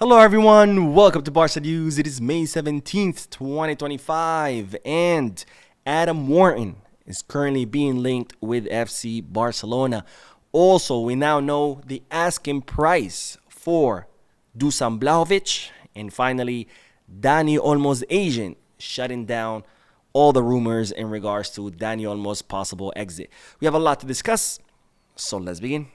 Hello everyone, welcome to Barca News. It is May 17th, 2025, and Adam Wharton is currently being linked with FC Barcelona. Also, we now know the asking price for Dusan Vlahovic, and finally, Dani Olmo's agent shutting down all the rumors in regards to Dani Olmo's possible exit. We have a lot to discuss, so let's begin.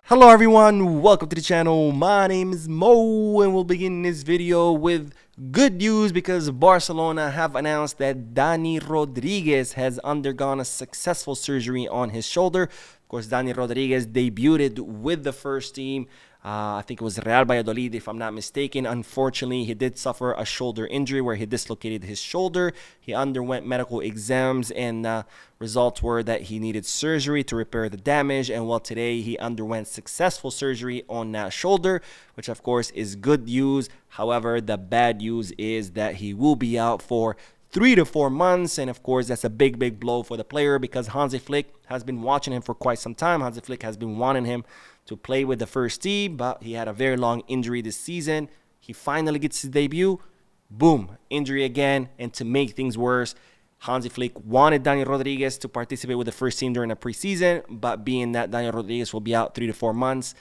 Hello everyone, welcome to the channel. My name is Mo and we'll begin this video with good news because Barcelona have announced that Dani Rodriguez has undergone a successful surgery on his shoulder. Of course, Dani Rodriguez debuted with the first team. I think it was Real Valladolid, if I'm not mistaken. Unfortunately, he did suffer a shoulder injury where he dislocated his shoulder. He underwent medical exams and results were that he needed surgery to repair the damage. And well, today he underwent successful surgery on that shoulder, which of course is good news. However, the bad news is that he will be out for 3 to 4 months, and of course that's a big blow for the player because Hansi Flick has been watching him for quite some time. Hansi Flick has been wanting him to play with the first team, but he had a very long injury this season. He finally gets his debut. Boom, injury again. And to make things worse, Hansi Flick wanted Dani Rodriguez to participate with the first team during the preseason, but being that Dani Rodriguez will be out 3 to 4 months,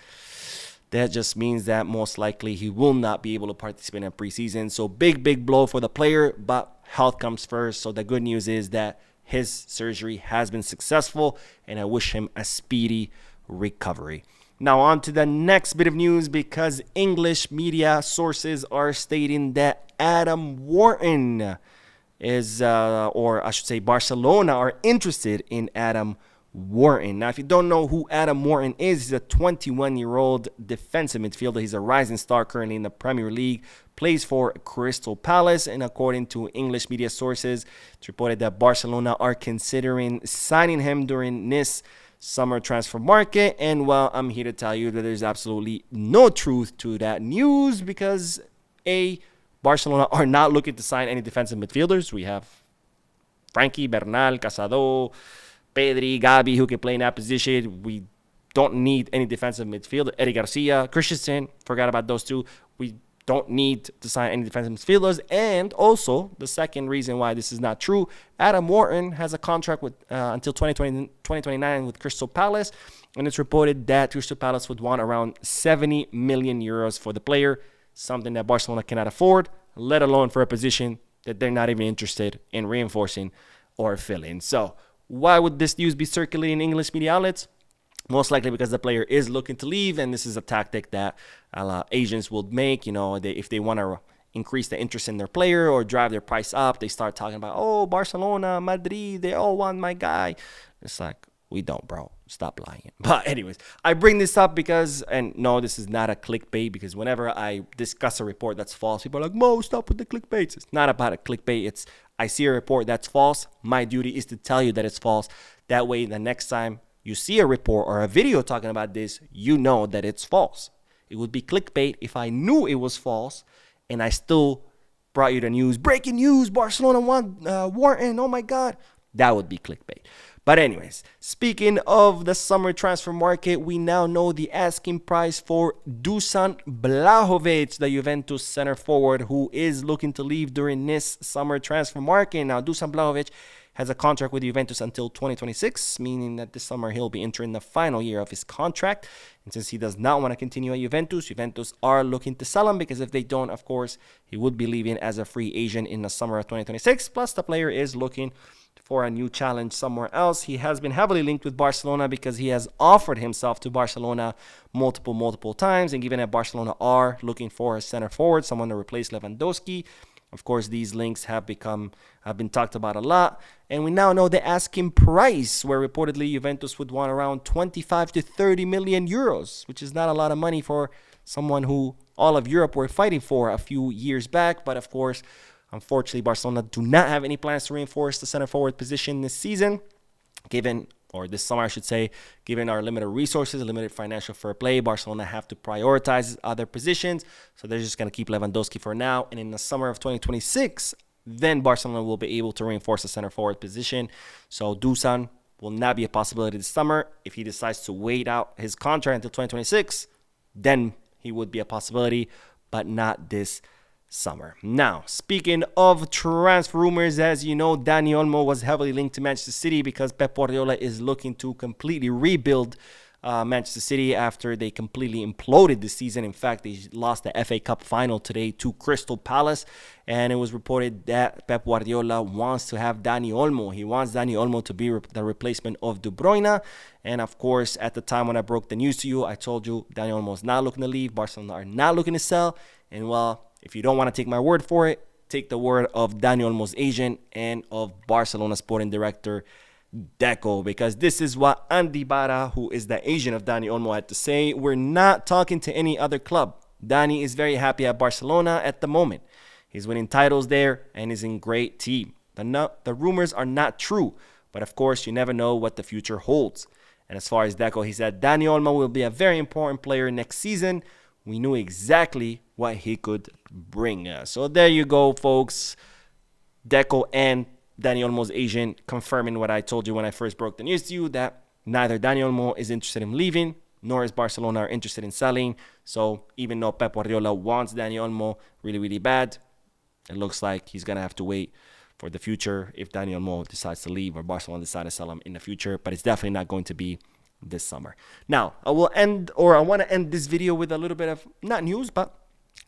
that just means that most likely he will not be able to participate in preseason. So big blow for the player, but health comes first. So the good news is that his surgery has been successful, and I wish him a speedy recovery. Now on to the next bit of news because English media sources are stating that Adam Wharton is, or I should say Barcelona are interested in Adam Wharton. Now, if you don't know who Adam Wharton is, he's a 21-year-old defensive midfielder. He's a rising star currently in the Premier League, plays for Crystal Palace, and according to English media sources, it's reported that Barcelona are considering signing him during this summer transfer market. And well, I'm here to tell you that there's absolutely no truth to that news because Barcelona are not looking to sign any defensive midfielders. We have Frankie, Bernal, Casado, Pedri, Gabi, who can play in that position. We don't need any defensive midfielder. Eddie Garcia, Christensen, forgot about those two. We don't need to sign any defensive midfielders. And also, the second reason why this is not true, Adam Wharton has a contract with until 2029 with Crystal Palace. And it's reported that Crystal Palace would want around 70 million euros for the player, something that Barcelona cannot afford, let alone for a position that they're not even interested in reinforcing or filling. So why would this news be circulating in English media outlets? Most likely because the player is looking to leave, and this is a tactic that agents will make. You know, if they want to increase the interest in their player or drive their price up, they start talking about, oh, Barcelona, Madrid, they all want my guy. It's like, we don't, bro. Stop lying. But anyways, I bring this up because, and no, this is not a clickbait, because whenever I discuss a report that's false, people are like, Mo, stop with the clickbaits. It's not about a clickbait. It's, I see a report that's false. My duty is to tell you that it's false. That way, the next time you see a report or a video talking about this, you know that it's false. It would be clickbait if I knew it was false and I still brought you the news. Breaking news, Barcelona won Wharton, oh my God. That would be clickbait. But anyways, speaking of the summer transfer market, we now know the asking price for Dusan Vlahovic, the Juventus center forward who is looking to leave during this summer transfer market. Now, Dusan Vlahovic has a contract with Juventus until 2026, meaning that this summer he'll be entering the final year of his contract. And since he does not want to continue at Juventus are looking to sell him, because if they don't, of course, he would be leaving as a free agent in the summer of 2026. Plus, the player is looking for a new challenge somewhere else. He has been heavily linked with Barcelona because he has offered himself to Barcelona multiple times. And given that Barcelona are looking for a center forward, someone to replace Lewandowski, of course, these links have been talked about a lot. And we now know the asking price, where reportedly Juventus would want around 25 to 30 million euros, which is not a lot of money for someone who all of Europe were fighting for a few years back. But of course, unfortunately, Barcelona do not have any plans to reinforce the center forward position this season, given or this summer, I should say, given our limited resources, limited financial fair play, Barcelona have to prioritize other positions. So they're just going to keep Lewandowski for now. And in the summer of 2026, then Barcelona will be able to reinforce the center forward position. So Dusan will not be a possibility this summer. If he decides to wait out his contract until 2026, then he would be a possibility, but not this summer. Now, speaking of transfer rumors, as you know, Dani Olmo was heavily linked to Manchester City because Pep Guardiola is looking to completely rebuild Manchester City after they completely imploded this season. In fact, they lost the FA Cup final today to Crystal Palace, and it was reported that Pep Guardiola wants to have Dani Olmo. He wants Dani Olmo to be the replacement of De Bruyne. And of course, at the time when I broke the news to you, I told you Dani Olmo is not looking to leave. Barcelona are not looking to sell. And well, if you don't want to take my word for it, take the word of Dani Olmo's agent and of Barcelona sporting director Deco, because this is what Andy Barra, who is the agent of Dani Olmo, had to say. We're not talking to any other club. Dani is very happy at Barcelona at the moment. He's winning titles there and is in great team. The rumors are not true, but of course, you never know what the future holds. And as far as Deco, he said Dani Olmo will be a very important player next season. We knew exactly what he could bring us. So there you go, folks. Deco and Dani Olmo's agent confirming what I told you when I first broke the news to you, that neither Dani Olmo is interested in leaving, nor is Barcelona interested in selling. So even though Pep Guardiola wants Dani Olmo really, really bad, it looks like he's going to have to wait for the future if Dani Olmo decides to leave or Barcelona decides to sell him in the future. But it's definitely not going to be this summer. Now, I want to end this video with a little bit of, not news, but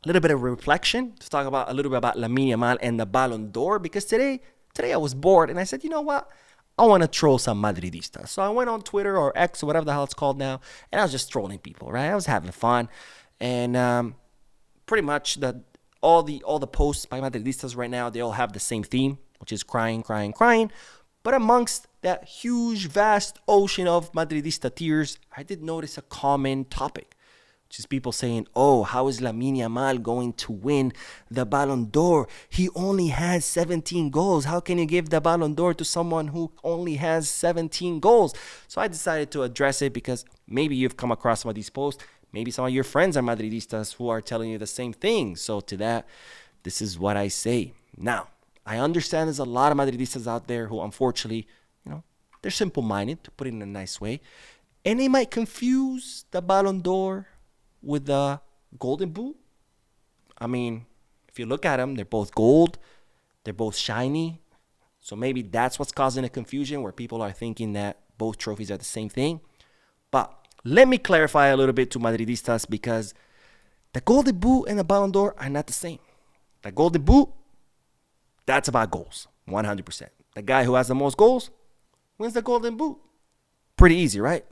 a little bit of reflection to talk about a little bit about Lamine Yamal and the Ballon d'Or, because today I was bored and I said, you know what? I want to troll some Madridistas. So I went on Twitter or X or whatever the hell it's called now, and I was just trolling people, right? I was having fun. And pretty much all the posts by Madridistas right now, they all have the same theme, which is crying, crying, crying. But amongst that huge, vast ocean of Madridista tears, I did notice a common topic, which is people saying, oh, how is Lamine Yamal going to win the Ballon d'Or? He only has 17 goals. How can you give the Ballon d'Or to someone who only has 17 goals? So I decided to address it because maybe you've come across some of these posts. Maybe some of your friends are Madridistas who are telling you the same thing. So to that, this is what I say. Now, I understand there's a lot of Madridistas out there who, unfortunately, they're simple-minded, to put it in a nice way. And they might confuse the Ballon d'Or with the Golden Boot. I mean, if you look at them, they're both gold. They're both shiny. So maybe that's what's causing the confusion, where people are thinking that both trophies are the same thing. But let me clarify a little bit to Madridistas, because the Golden Boot and the Ballon d'Or are not the same. The Golden Boot, that's about goals, 100%. The guy who has the most goals wins the Golden Boot. Pretty easy, right?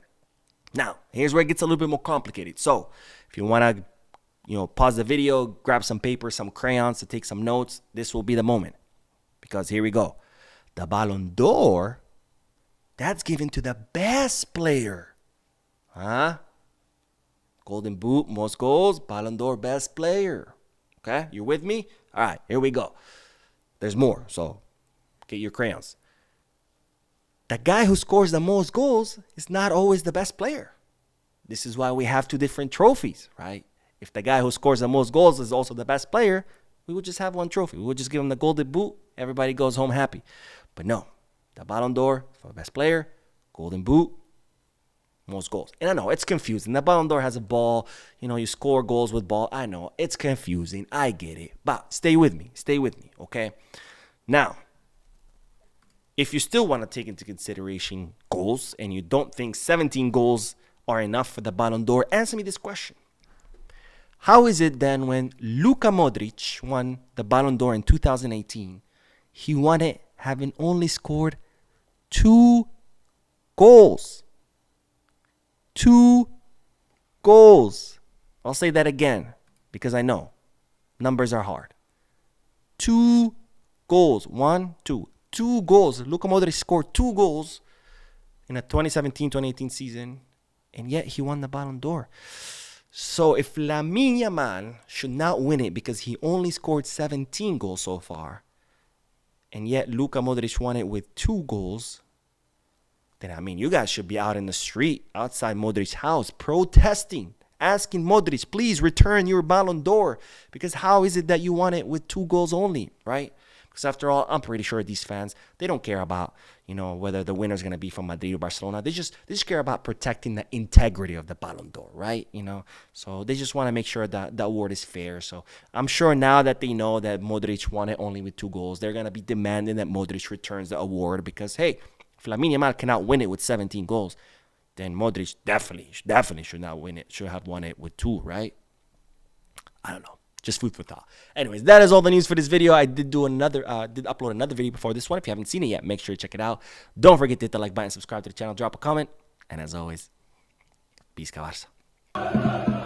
Now, here's where it gets a little bit more complicated. So, if you want to, pause the video, grab some paper, some crayons to take some notes, this will be the moment. Because here we go. The Ballon d'Or, that's given to the best player. Huh? Golden Boot, most goals. Ballon d'Or, best player. Okay? You with me? All right, here we go. There's more, so get your crayons. The guy who scores the most goals is not always the best player. This is why we have two different trophies, right? If the guy who scores the most goals is also the best player, we would just have one trophy. We would just give him the Golden Boot. Everybody goes home happy. But no, the Ballon d'Or for the best player, Golden Boot, most goals. And I know it's confusing. The Ballon d'Or has a ball. You score goals with ball. I know it's confusing. I get it. But stay with me. Stay with me, okay? Now, if you still want to take into consideration goals and you don't think 17 goals are enough for the Ballon d'Or, answer me this question. How is it then when Luka Modric won the Ballon d'Or in 2018, he won it having only scored 2 goals? 2 goals. I'll say that again because I know numbers are hard. 2 goals. 1, 2. 2 goals. Luka Modric scored 2 goals in a 2017-2018 season, and yet he won the Ballon d'Or. So if Lamine Yamal should not win it because he only scored 17 goals so far, and yet Luka Modric won it with 2 goals, then I mean, you guys should be out in the street outside Modric's house protesting, asking Modric, please return your Ballon d'Or. Because how is it that you won it with 2 goals only, right? Because after all, I'm pretty sure these fans, they don't care about, whether the winner's going to be from Madrid or Barcelona. They just care about protecting the integrity of the Ballon d'Or, right? So they just want to make sure that the award is fair. So I'm sure now that they know that Modric won it only with 2 goals, they're going to be demanding that Modric returns the award because, hey, if Lamine Yamal cannot win it with 17 goals, then Modric definitely should not win it. Should have won it with 2, right? I don't know. Just food for thought. Anyways, that is all the news for this video. I did upload another video before this one. If you haven't seen it yet, make sure you check it out. Don't forget to hit the like button, subscribe to the channel, drop a comment, and as always, peace, Barca.